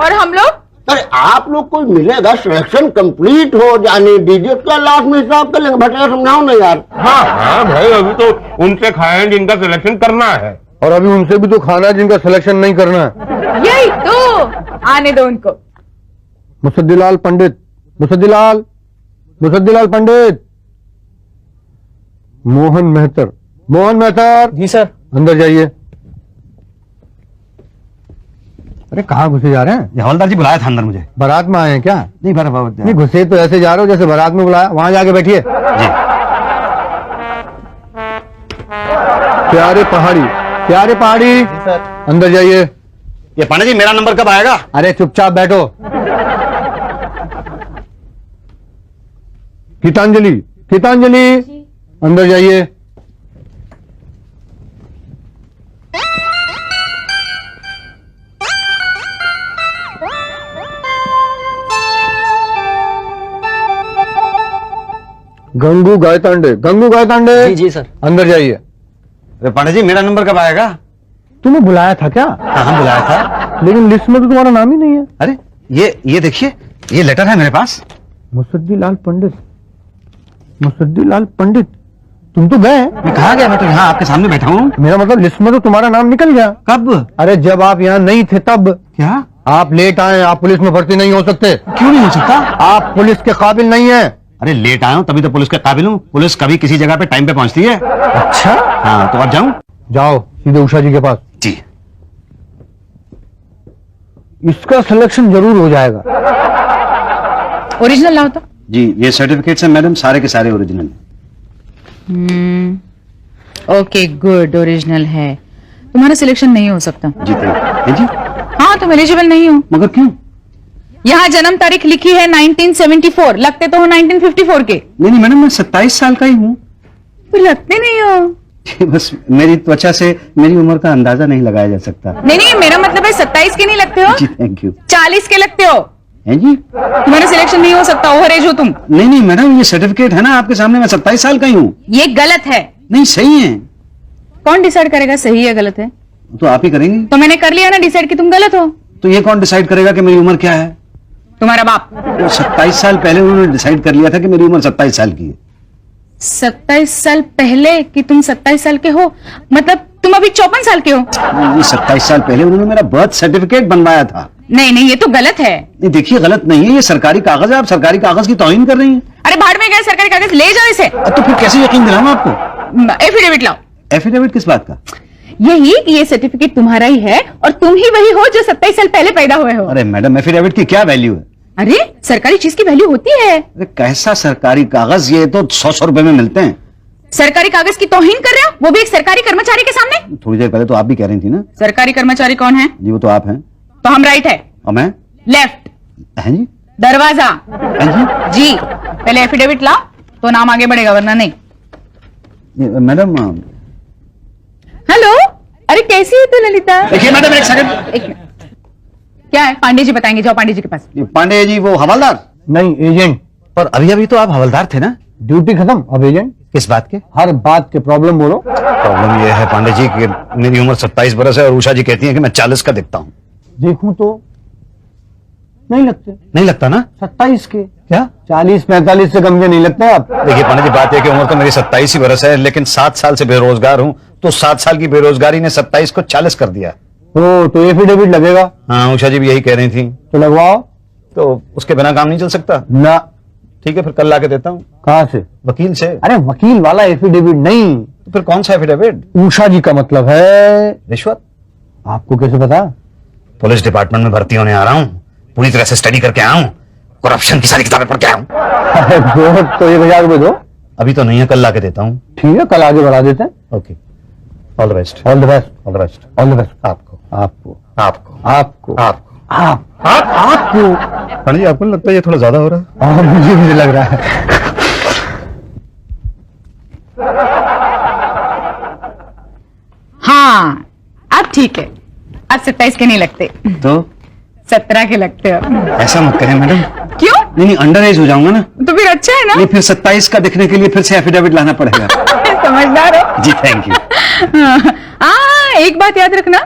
और हम लोग? अरे आप लोग को मिलेगा, सिलेक्शन कंप्लीट हो जाने दीजिए, उसका लास्ट में हिसाब कर लेंगे। भटिया समझाओ ना यार। हाँ हाँ भाई, अभी तो उनसे खाए जिनका सिलेक्शन करना है, और अभी उनसे भी तो खाना है जिनका सिलेक्शन नहीं करना है। यही तो, आने दो उनको। मुसद्दीलाल पंडित, मुसद्दीलाल पंडित, मोहन मेहतर। जी सर। अंदर जाइए। अरे कहाँ घुसे जा रहे हैं? ये हवलदार जी बुलाया था अंदर मुझे। बारात में आए हैं क्या? नहीं बाबा, नहीं, घुसे तो ऐसे जा रहे हो जैसे बारात में बुलाया। वहां जाके बैठिए। जी। प्यारे पहाड़ी, अंदर जाइए। ये पांडे जी, मेरा नंबर कब आएगा? अरे चुपचाप बैठो। गीतांजलि अंदर जाइए। गंगू गायतांडे, गंगू गायतांडे। जी सर। अंदर जाइए। अरे पांडे जी, मेरा नंबर कब आएगा? तुम्हें बुलाया था क्या? हाँ बुलाया था, लेकिन लिस्ट में तो तुम्हारा नाम ही नहीं है। अरे ये देखिए, ये लेटर है मेरे पास। मुसद्दी लाल पंडित, मुसद्दी लाल पंडित, तुम तो गए। मैं कहाँ गया? मैं तो यहाँ आपके सामने बैठा हूँ। मेरा मतलब लिस्ट में तो तुम्हारा नाम निकल गया। कब? अरे जब आप यहाँ नहीं थे तब। क्या? आप लेट आए, आप पुलिस में भर्ती नहीं हो सकते। क्यों नहीं हो सकता? आप पुलिस के काबिल नहीं है। अरे लेट आया हूँ तभी तो पुलिस के काबिल हूँ। पुलिस कभी किसी जगह पे टाइम पे पहुँचती है। अच्छा, हाँ, तो अब जाऊँ? जाओ सीधे उषा जी के पास। जी। इसका सिलेक्शन जरूर हो जाएगा। ओरिजिनल लाओ तो। जी, ये सर्टिफिकेट्स हैं मैडम, सारे के सारे ओरिजिनल। ओके गुड, ओरिजिनल है। तुम्हारा सिलेक्शन नहीं हो सकता। जी है जी। हाँ, तुम एलिजिबल नहीं हो। मगर क्यों? यहाँ जन्म तारीख लिखी है 1974, लगते तो हो 1954 के। नहीं मैडम, मैं 27 साल का ही हूँ। तो लगते नहीं हो। बस मेरी त्वचा से मेरी उम्र का अंदाजा नहीं लगाया जा सकता। नहीं, मेरा मतलब है 27 के नहीं लगते हो, जी थैंक यू। 40 के लगते हो। है जी? तुम्हारा सिलेक्शन नहीं हो सकता, ओवर एज हो तुम। नहीं मैडम, ये सर्टिफिकेट है ना आपके सामने, मैं 27 साल का ही हूँ। ये गलत है। नहीं सही है। कौन डिसाइड करेगा सही है गलत है? तो आप ही करेंगे। तो मैंने कर लिया ना डिसाइड कि तुम गलत हो। तो ये कौन डिसाइड करेगा कि मेरी उम्र क्या है? तुम्हारा बाप। तो 27 साल पहले उन्होंने डिसाइड कर लिया था कि मेरी उम्र 27 साल की है। 27 साल पहले कि तुम 27 साल के हो, मतलब तुम अभी 54 साल के हो। ये 27 साल पहले उन्होंने मेरा बर्थ सर्टिफिकेट बनवाया था। नहीं, ये तो गलत है। नहीं देखिए, गलत नहीं है, ये सरकारी कागज है। आप सरकारी कागज की तौहीन कर रही हैं। अरे भाड़ में गए सरकारी कागज, ले जाओ इसे। तो फिर कैसे यकीन दिलाऊं आपको? एफिडेविट लाओ। एफिडेविट किस बात का? यही कि ये सर्टिफिकेट तुम्हारा ही है और तुम ही वही हो जो 27 साल पहले पैदा हुए हो। अरे मैडम, एफिडेविट की क्या वैल्यू है? अरे सरकारी चीज की वैल्यू होती है। अरे कैसा सरकारी कागज? ये तो 100 रुपए में मिलते हैं। सरकारी कागज की तौहीन कर रहे हो, वो भी एक सरकारी कर्मचारी के सामने। थोड़ी देर पहले तो आप भी कह रही थी ना। सरकारी कर्मचारी कौन है? जी वो तो आप हैं। तो हम राइट है, और मैं? लेफ्ट। हैं जी? दरवाजा। हैं जी? जी, पहले एफिडेविट लाओ तो नाम आगे बढ़ेगा, वरना नहीं। ये, मैडम हेलो, अरे कैसी है तू ललिता? देखिए मैडम, एक सेकंड। एक मिनट। क्या है? पांडे जी बताएंगे, जाओ पांडे जी के पास। ये पांडे जी वो हवलदार? नहीं, एजेंट। पर अभी तो आप हवलदार थे ना? ड्यूटी खत्म, अब एजेंट। किस बात के? हर बात के प्रॉब्लम बोलो। प्रॉब्लम ये है पांडे जी कि मेरी उम्र 27 बरस है और उषा जी कहती हैं कि मैं 40 का दिखता हूँ। देखूं तो नहीं लगते। नहीं लगता ना? 27 के क्या? 40-45 से कम के नहीं लगते आप। देखिए पांडे जी, बात है कि उम्र तो मेरी 27 ही बरस है, लेकिन 7 साल से बेरोजगार हूँ। तो 7 साल की बेरोजगारी ने 27 को 40 कर दिया। तो एफिडेविट लगेगा। हाँ, उषा जी भी यही कह रही थी। तो लगवाओ। तो उसके बिना काम नहीं चल सकता? ना। ठीक है, फिर कल लाके देता हूँ। कहाँ से? वकील से। अरे वकील वाला एफिडेविट नहीं, तो फिर कौन सा एफिडेविट? उषा जी का मतलब है रिश्वत। आपको कैसे पता? पुलिस डिपार्टमेंट में भर्ती होने आ रहा हूँ, पूरी तरह से स्टडी करके आया हूँ, करप्शन की सारी किताबें पढ़ के आया हूँ। अरे बहुत, तो 1000 रुपए दो। अभी तो नहीं है, कल लाके देता हूँ। ठीक है, कल आगे बढ़ा देते हैं। Okay, all the best. All the best. All the best. All the best. आपको आपको आपको आपको आपको आपको। पांडे जी, आपको नहीं लगता ये थोड़ा ज्यादा हो रहा है? हाँ, मुझे लग रहा है। हाँ, अब ठीक है। अब 27 के नहीं लगते, तो 17 के लगते हो। ऐसा मत करें मैडम। क्यों? नहीं, अंडर एज हो जाऊंगा ना। तो फिर अच्छा है ना। नहीं, फिर 27 का दिखने के लिए फिर से एफिडेविट लाना पड़ेगा। समझदार हो। जी थैंक यू। एक बात याद रखना,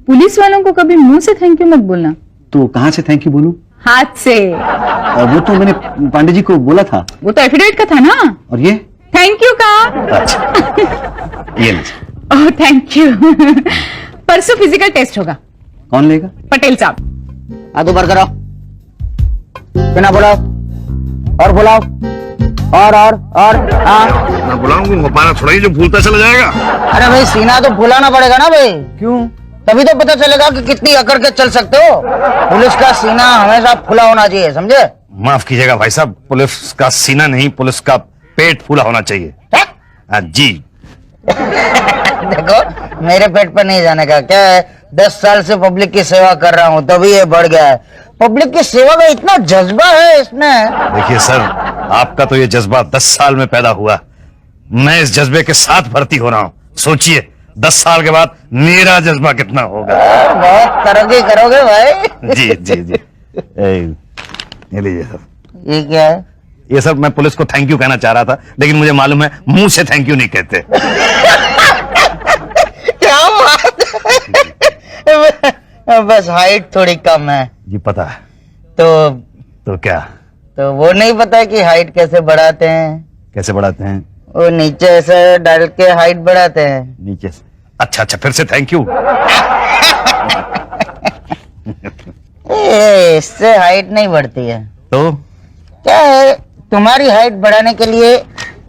पुलिस वालों को कभी मुंह से थैंक यू मत बोलना, तो कहाँ से थैंक यू बोलूं? हाथ से। वो तो मैंने पांडे जी को बोला था। वो तो एफिडेविट का था ना। और ये? थैंक यू का। अच्छा, ये लीजिए। Oh thank you. परसों फिजिकल टेस्ट होगा। कौन लेगा? पटेल साहब। हाथ ऊपर करो, बिना बुलाओ, और बुलाओ, और हाँ। मैं बुलाऊंगा, पाना थोड़ा ही जो भूलता चला जाएगा। अरे भाई, सीना तो फुलाना पड़ेगा ना भाई। क्यों? तभी तो पता चलेगा कि कितनी अकड़ के चल सकते हो। पुलिस का सीना हमेशा फुला होना चाहिए, समझे? माफ कीजिएगा भाई साहब, पुलिस का सीना नहीं, पुलिस का पेट फूला होना चाहिए। जी। देखो, मेरे पेट पर नहीं जाने का क्या है। 10 साल से पब्लिक की सेवा कर रहा हूँ, तभी ये बढ़ गया है। पब्लिक की सेवा में इतना जज्बा है इसमें। देखिए सर, आपका तो ये जज्बा 10 साल में पैदा हुआ, मैं इस जज्बे के साथ भर्ती हो रहा हूं। सोचिए 10 साल के बाद मेरा जज्बा कितना होगा। बहुत करोगे भाई। जी जी जी। ये लीजिए सर। ये क्या है? ये सब मैं पुलिस को थैंक यू कहना चाह रहा था, लेकिन मुझे मालूम है मुंह से थैंक यू नहीं कहते। क्या बात है? बस हाइट थोड़ी कम है। जी पता है। तो क्या? तो वो नहीं पता कि हाइट कैसे बढ़ाते हैं? कैसे बढ़ाते हैं? वो नीचे ऐसे डाल के हाइट बढ़ाते हैं। नीचे से? अच्छा अच्छा, फिर से थैंक यू। इससे हाइट नहीं बढ़ती है। तो क्या है, तुम्हारी हाइट बढ़ाने के लिए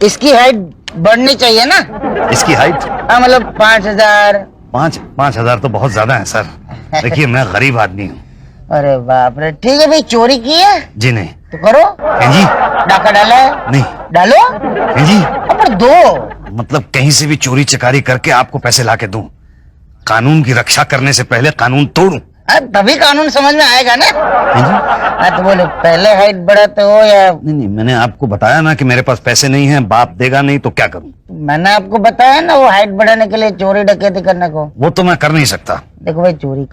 इसकी हाइट बढ़नी चाहिए ना। इसकी हाइट? हाँ, मतलब 5000। 5,000 तो बहुत ज्यादा है सर। देखिए मैं गरीब आदमी हूँ। अरे बाप रे, ठीक है भाई, चोरी की है जी नहीं। तो करो। जी डाका डाला है? नहीं। डालो जी। पर दो। मतलब कहीं से भी चोरी चकारी करके आपको पैसे लाके दूं, कानून की रक्षा करने से पहले कानून तोड़ूं। तभी कानून समझ में आएगा ना। तो बोले पहले हाइट बढ़ाते हो या? नहीं, मैंने आपको बताया ना कि मेरे पास पैसे नहीं हैं, बाप देगा नहीं तो क्या करूं। मैंने आपको बताया ना वो हाइट बढ़ाने के लिए चोरी डकैती करने को। वो तो मैं कर नहीं सकता। देखो भाई, चोरी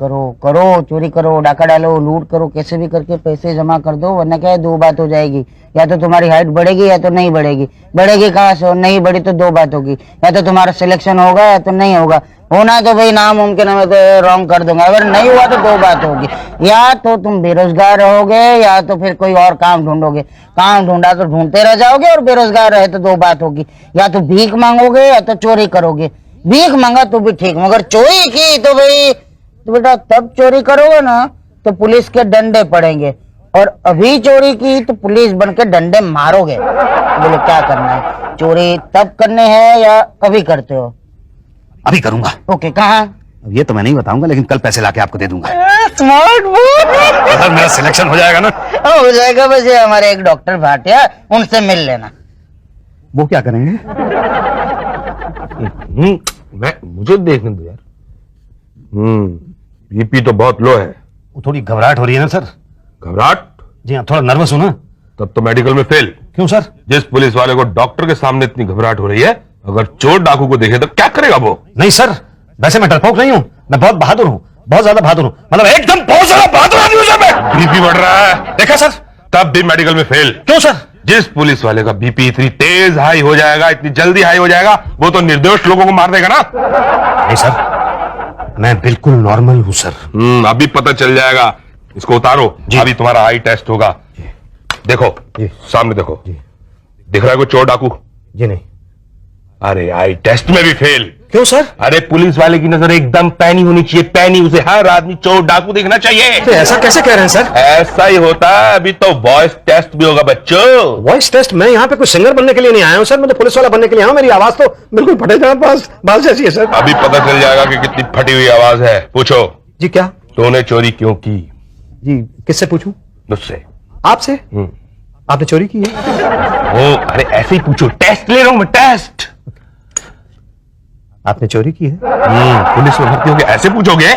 करो, डाका डालो, लूट करो, कैसे भी करके पैसे जमा कर दो, वरना क्या है, दो बात हो जाएगी। या तो तुम्हारी हाइट बढ़ेगी या तो नहीं बढ़ेगी। बढ़ेगी कहाँ से? नहीं बढ़ी तो दो बात होगी, या तो तुम्हारा सिलेक्शन होगा या तो नहीं होगा। होना तो भाई नामुमकिन है, मैं तो रॉन्ग कर दूंगा। अगर नहीं हुआ तो दो बात होगी, या तो तुम बेरोजगार रहोगे या तो फिर कोई और काम ढूंढोगे। काम ढूंढा तो ढूंढते रह जाओगे, और बेरोजगार रहे तो दो बात होगी, या तो भीख मांगोगे या तो चोरी करोगे। भीख मांगा तो भी ठीक, मगर चोरी की तो भाई, तो बेटा तब चोरी करोगे ना तो पुलिस के डंडे पड़ेंगे, और अभी चोरी की तो पुलिस बन के डंडे मारोगे। बोले क्या करना है, चोरी तब करने हैं या अभी करते हो? अभी करूंगा। ओके, कहाँ? अब ये तो मैं नहीं बताऊंगा, लेकिन कल पैसे लाके आपको दे दूंगा। स्मार्ट अगर मेरा सिलेक्शन हो जाएगा ना? हो जाएगा। बस ये हमारे एक डॉक्टर भाटिया, उनसे मिल लेना। वो क्या करेंगे? मुझे देखने दो यार। बीपी तो बहुत लो है। वो थोड़ी घबराहट हो रही है ना सर। घबराहट? जी हाँ, थोड़ा नर्वस हूं ना। तब तो मेडिकल में फेल। क्यों सर? जिस पुलिस वाले को डॉक्टर के सामने इतनी घबराहट हो रही है, अगर चोर डाकू को देखे तो क्या करेगा वो? नहीं सर, वैसे मैं डरपोक नहीं हूं, मैं बहुत बहादुर हूं, बहुत ज्यादा बहादुर हूं, मतलब एकदम बहुत ज्यादा बहादुर आदमी हूं सर मैं। बीपी बढ़ रहा है, देखा सर? तब भी मेडिकल में फेल। क्यों सर? जिस पुलिस वाले का बीपी इतनी तेज हाई हो जाएगा, इतनी जल्दी हाई हो जाएगा, वो तो निर्दोष लोगों को मार देगा ना। नहीं सर, मैं बिल्कुल नॉर्मल हूं सर। अभी पता चल जाएगा। इसको उतारो, अभी तुम्हारा आई टेस्ट होगा। देखो सामने देखो, दिख रहा है कोई चोर डाकू? जी नहीं। अरे आई टेस्ट में भी फेल। क्यों सर? अरे पुलिस वाले की नजर एकदम पैनी होनी चाहिए, पैनी। उसे हर आदमी चोर डाकू देखना चाहिए। तो ऐसा कैसे कह रहे हैं सर? ऐसा ही होता है। अभी तो वॉइस टेस्ट भी होगा बच्चों। Voice test? मैं यहाँ पे कोई सिंगर बनने के लिए नहीं आया हूँ सर, मैं तो पुलिस वाला बनने के लिए आया हूँ। मेरी आवाज तो बिल्कुल फटे जाए बाल जैसी है सर। अभी पता चल जाएगा कि कितनी फटी हुई आवाज है। पूछो। जी क्या? तूने चोरी क्यों की? जी किससे पूछूं? मुझसे। आपसे? आपने चोरी की है? ओ, अरे ऐसे ही पूछो, टेस्ट ले रहा हूं मैं, टेस्ट। आपने चोरी की है? पुलिस में भर्ती होगे ऐसे पूछोगे?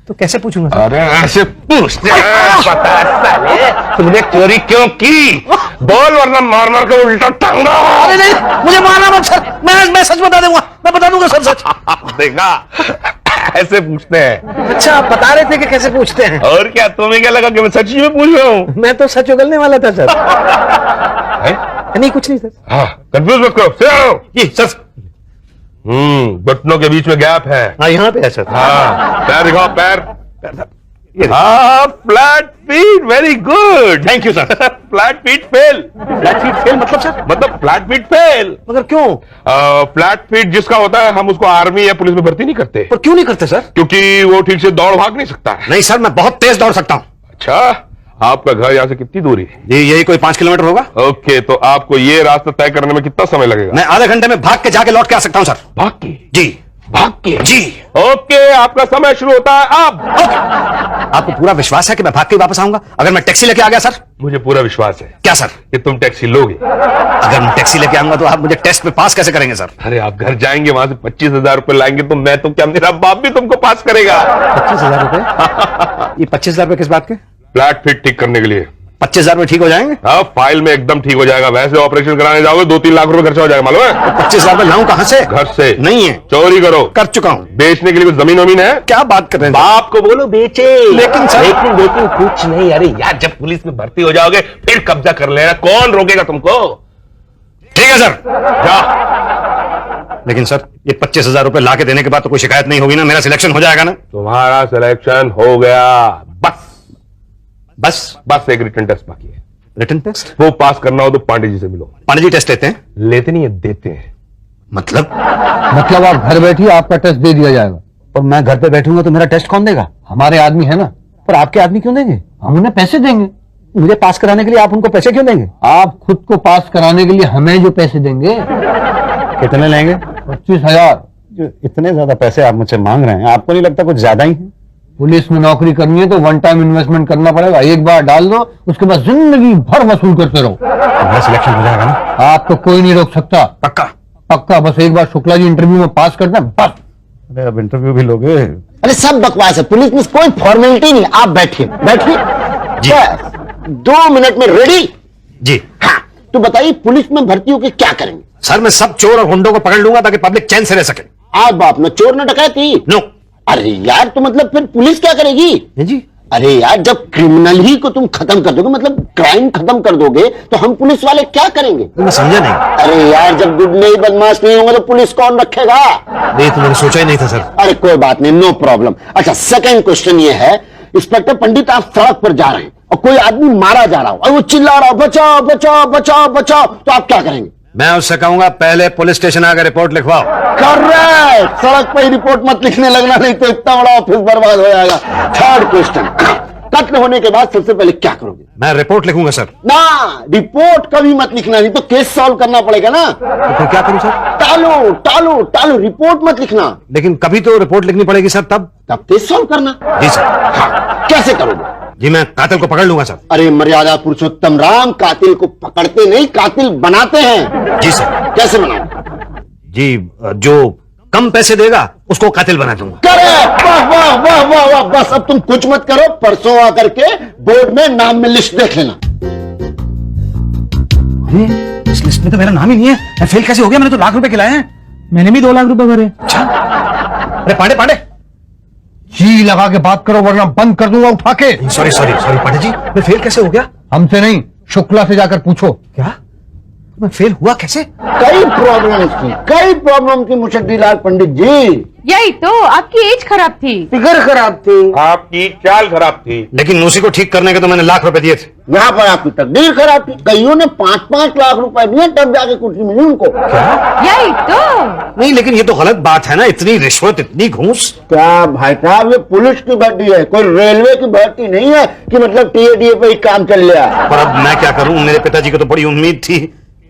तो कैसे पूछूंगा सर? अरे ऐसे पूछते हैं। पता है साले, तुमने चोरी क्यों की? बोल, वरना मार मार के उल्टा टांगा। अरे नहीं, मुझे मारना मत सर, मैं सच बता दूंगा, मैं बता दूंगा सर सच। देखा, ऐसे पूछते हैं। अच्छा, आप बता रहे थे कि कैसे पूछते हैं। और क्या, तुम्हें क्या लगा कि मैं सच में पूछ रहा हूँ? मैं तो सच उगलने वाला था सर। नहीं कुछ नहीं सर। हाँ, कंफ्यूज मत करो। सिर्फ जी सर। घुटनों के बीच में गैप है। हाँ यहाँ पे है सर। हाँ, पैर दिखाओ, पैर। हाँ, flat feet, very good. Thank you sir. Flat feet fail. Flat feet fail मतलब सर? मतलब फ्लैट फीट फेल। मगर क्यों? फ्लैट फीट जिसका होता है, हम उसको आर्मी या पुलिस में भर्ती नहीं करते। पर क्यों नहीं करते सर? क्योंकि वो ठीक से दौड़ भाग नहीं सकता है। नहीं सर, मैं बहुत तेज दौड़ सकता हूँ। अच्छा, आपका घर यहाँ से कितनी दूरी है? ये यही कोई 5 किलोमीटर होगा। ओके, तो आपको ये रास्ता तय करने में कितना समय लगेगा? मैं आधे घंटे में भाग के जाके लौट के आ सकता हूँ सर। भाग के? जी भाग के? जी। ओके, आपका समय शुरू होता है अब। आपको पूरा विश्वास है कि मैं भाग के वापस आऊंगा अगर मैं टैक्सी लेके आ गया सर? मुझे पूरा विश्वास है। क्या सर? कि तुम टैक्सी लोगे। अगर मैं टैक्सी लेके आऊंगा तो आप मुझे टेस्ट में पास कैसे करेंगे सर? अरे आप घर जाएंगे, वहां से 25,000 रुपए लाएंगे तो मैं तो क्या, मेरा बाप भी तुमको पास करेगा। 25,000 रुपए? ये 25,000 रुपए किस बात के? फ्लैट फिट ठीक करने के लिए। 25,000 में ठीक हो जाएंगे? हाँ, फाइल में एकदम ठीक हो जाएगा। वैसे ऑपरेशन कराने जाओगे 2-3 लाख रुपए खर्चा हो जाएगा, मालूम है? 25,000 में लाऊं कहां से? घर से नहीं है। चोरी करो। कर चुका हूं। बेचने के लिए कुछ जमीन वमीन है? क्या बात कर रहे हैं? बाप को बोलो बेचे। लेकिन सर- लेकिन कुछ नहीं। अरे यार, जब पुलिस में भर्ती हो जाओगे फिर कब्जा कर लेना, कौन रोकेगा तुमको? ठीक है सर। जा। लेकिन सर, ये 25,000 रुपए ला के देने के बाद तो कोई शिकायत नहीं होगी ना? मेरा सिलेक्शन हो जाएगा ना? तुम्हारा सिलेक्शन हो गया। बस बस एक रिटन टेस्ट बाकी है। Written test? वो पास करना हो तो पांडे जी से मिलो। पांडे जी टेस्ट लेते हैं? लेते नहीं है, देते हैं। मतलब आप घर बैठिए, आपका टेस्ट दे दिया जाएगा। और मैं घर पे बैठूंगा तो मेरा टेस्ट कौन देगा? हमारे आदमी है ना। पर आपके आदमी क्यों देंगे? हम उन्हें पैसे देंगे। मुझे पास कराने के लिए आप उनको पैसे क्यों देंगे? आप खुद को पास कराने के लिए हमें जो पैसे देंगे। कितने लेंगे? 25,000। जो इतने ज्यादा पैसे आप मुझसे मांग रहे हैं, आपको नहीं लगता कुछ ज्यादा ही है? पुलिस में नौकरी करनी है तो 1 टाइम इन्वेस्टमेंट करना पड़ेगा। एक बार डाल दो, उसके बाद जिंदगी भर वसूल करते रहो। मेरा सिलेक्शन हो जाएगा ना? आपको कोई नहीं रोक सकता। पक्का? पक्का। बस एक बार शुक्ला जी इंटरव्यू में पास करते हैं, बस। अरे अब इंटरव्यू भी लोगे? अरे सब बकवास है, पुलिस में कोई फॉर्मेलिटी नहीं। आप बैठिए बैठिए। जी। बस 2 मिनट में रेडी। जी। हाँ, तो बताइए पुलिस में भर्ती होकर क्या करेंगे? सर, मैं सब चोर और गुंडों को पकड़ लूंगा ताकि पब्लिक चैन से रह सके। आप बाप ना चोर न डकैती। नो। अरे यार, तो मतलब फिर पुलिस क्या करेगी? जी। अरे यार, जब क्रिमिनल ही को तुम खत्म कर दोगे, मतलब क्राइम खत्म कर दोगे, तो हम पुलिस वाले क्या करेंगे? मैं समझा नहीं। अरे यार, जब गुंडे ही बदमाश नहीं होंगे तो पुलिस कौन रखेगा? ये तो मैंने सोचा ही नहीं था सर। अरे कोई बात नहीं, नो प्रॉब्लम। अच्छा, सेकंड क्वेश्चन ये है, इंस्पेक्टर पंडित, आप सड़क पर जा रहे हैं और कोई आदमी मारा जा रहा हो और वो चिल्ला रहा हो बचाओ बचाओ बचाओ बचाओ, तो आप क्या करेंगे? मैं उससे कहूंगा पहले पुलिस स्टेशन आकर रिपोर्ट लिखवाओ। करेक्ट। सड़क पर ही रिपोर्ट मत लिखने लगना, नहीं तो इतना बड़ा ऑफिस बर्बाद हो जाएगा। थर्ड क्वेश्चन, कत्ल होने के बाद सबसे पहले क्या करोगे? मैं रिपोर्ट लिखूंगा सर। ना, रिपोर्ट कभी मत लिखना, नहीं तो केस सॉल्व करना पड़ेगा ना। तो फिर क्या करूं सर? टालो टालो टालो, रिपोर्ट मत लिखना। लेकिन कभी तो रिपोर्ट लिखनी पड़ेगी सर, तब। तब केस सॉल्व करना। जी सर। हाँ, कैसे करोगे? जी, मैं कातिल को पकड़ लूंगा सर। अरे मर्यादा पुरुषोत्तम राम, कातिल को पकड़ते नहीं, कातिल बनाते हैं। जी सर। कैसे बनाओ? जी, जो कम पैसे देगा उसको कातिल बना दूंगा। करेक्ट। वाह वाह वाह वाह वाह। बस अब तुम कुछ मत करो, परसों आकर के बोर्ड में नाम में लिस्ट देख लेना। इस लिस्ट में तो मेरा नाम ही नहीं है। मैं फेल कैसे हो गया? मैंने तो लाख रुपए खिलाए हैं। मैंने भी 2 लाख रुपए भरे। अच्छा। अरे पांडे पांडे, जी लगा के बात करो वरना बंद कर दूंगा उठा के। सॉरी सॉरी सॉरी पांडे जी, मैं फेल कैसे हो गया? हमसे नहीं, शुक्ला से जाकर पूछो। क्या? मैं फेल हुआ कैसे? कई प्रॉब्लम थी मुशद्दीलाल पंडित जी। यही तो, आपकी एज खराब थी। फिगर खराब थी। आपकी चाल खराब थी। लेकिन उसी को ठीक करने के तो मैंने लाख रुपए दिए थे। यहाँ पर आपकी तकदीर खराब थी। कईयों ने 5-5 लाख रुपए दिए, तब जाके कुर्सी मिली उनको। यही तो। नहीं, लेकिन ये तो गलत बात है ना, इतनी रिश्वत, इतनी घूस। क्या भाई साहब, ये पुलिस की भर्ती है, कोई रेलवे की भर्ती नहीं है कि मतलब टीए पे ही काम चल रहा है। पर अब मैं क्या करूं? मेरे पिताजी को तो बड़ी उम्मीद थी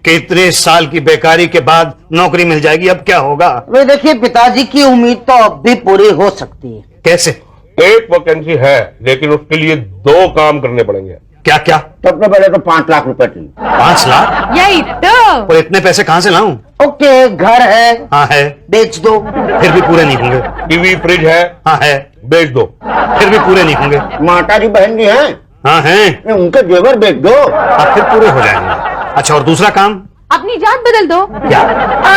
कि इतने साल की बेकारी के बाद नौकरी मिल जाएगी। अब क्या होगा? वे देखिए, पिताजी की उम्मीद तो अब भी पूरी हो सकती है। कैसे? एक वैकेंसी है, लेकिन उसके लिए 2 काम करने पड़ेंगे। क्या क्या? सबसे पहले तो 5 लाख रुपए चाहिए। 5 लाख? यही तो। और इतने पैसे कहां से लाऊं? ओके, घर है, हाँ है। बेच दो। फिर भी पूरे नहीं होंगे। टीवी फ्रिज है, हाँ है। बेच दो। फिर भी पूरे नहीं होंगे। माता जी बहन जी हैं, हाँ हैं। उनके जेवर बेच दो। अब फिर पूरे हो जाएंगे। अच्छा, और दूसरा काम? अपनी जात बदल दो। क्या?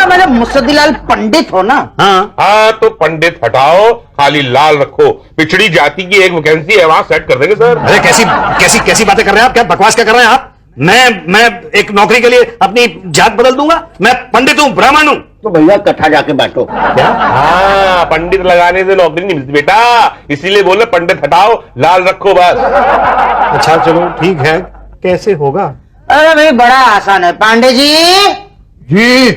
मतलब मुसद्दीलाल पंडित हो ना। हाँ। हाँ, तो पंडित हटाओ, खाली लाल रखो। पिछड़ी जाति की एक वैकेंसी है, वहां सेट कर देंगे सर। अरे कैसी कैसी कैसी बातें कर रहे हैं आप? क्या बकवास क्या कर रहे हैं आप? मैं एक नौकरी के लिए अपनी जात बदल दूंगा? मैं पंडित हूँ, ब्राह्मण हूँ। तो भैया कथा जाके बैठो। क्या? हाँ, पंडित लगाने से नौकरी नहीं मिलती बेटा, इसीलिए बोले पंडित हटाओ, लाल रखो बस। अच्छा चलो ठीक है, कैसे होगा? अरे भाई, बड़ा आसान है पांडे जी। जी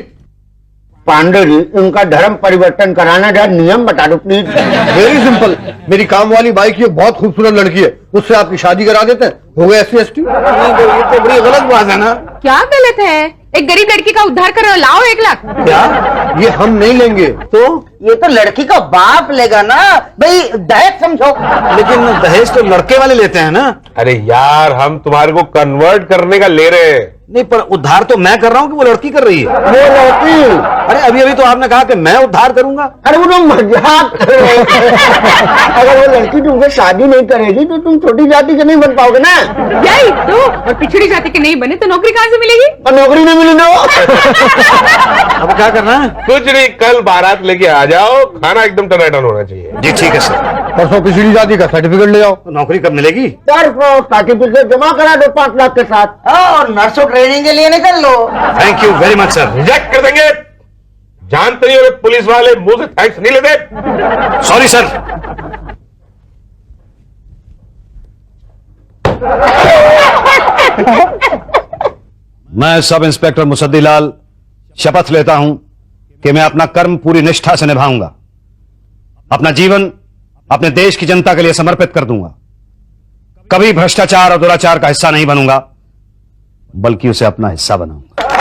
पांडे जी, इनका धर्म परिवर्तन कराना जाए, नियम बता दो प्लीज। वेरी सिंपल, मेरी काम वाली बाई की एक बहुत खूबसूरत लड़की है, उससे आपकी शादी करा देते हैं, हो गए SC ST। ये तो बड़ी गलत बात है ना। क्या गलत है? एक गरीब लड़की का उद्धार करो, लाओ 1 लाख। क्या? ये हम नहीं लेंगे। तो ये तो लड़की का बाप लेगा ना भाई, दहेज समझो। लेकिन दहेज तो लड़के वाले लेते हैं ना। अरे यार, हम तुम्हारे को कन्वर्ट करने का ले रहे हैं। नहीं, पर उद्धार तो मैं कर रहा हूं कि वो लड़की कर रही है? वो लड़की, अरे अभी अभी तो आपने कहा कि मैं उद्धार करूंगा। अरे वो तो मजाक कर रहे हैं। अगर वो लड़की तुमसे शादी नहीं करेगी तो तुम छोटी जाति के नहीं बन पाओगे ना। यही तो, और पिछड़ी जाति के नहीं बने तो नौकरी कहाँ से मिलेगी? और नौकरी नहीं मिली ना वो। अब क्या करना है? कुछ नहीं, कल बारात लेके आ जाओ, खाना एकदम टनाटन होना चाहिए। जी ठीक है सर। परसों पिछड़ी जाति का सर्टिफिकेट ले आओ। तो नौकरी कब मिलेगी? सर्टिफिकेट जमा करा दो 5 लाख के साथ। और नर्सों ट्रेनिंग के लिए निकल लो। Thank you very much sir. Reject कर देंगे। जानते नहीं हो पुलिस वाले मुंह से थैंक्स नहीं लेते। Sorry sir. मैं सब इंस्पेक्टर मुसद्दीलाल शपथ लेता हूं कि मैं अपना कर्म पूरी निष्ठा से निभाऊंगा, अपना जीवन अपने देश की जनता के लिए समर्पित कर दूंगा, कभी भ्रष्टाचार और दुराचार का हिस्सा नहीं बनूंगा, बल्कि उसे अपना हिस्सा बनाऊंगा।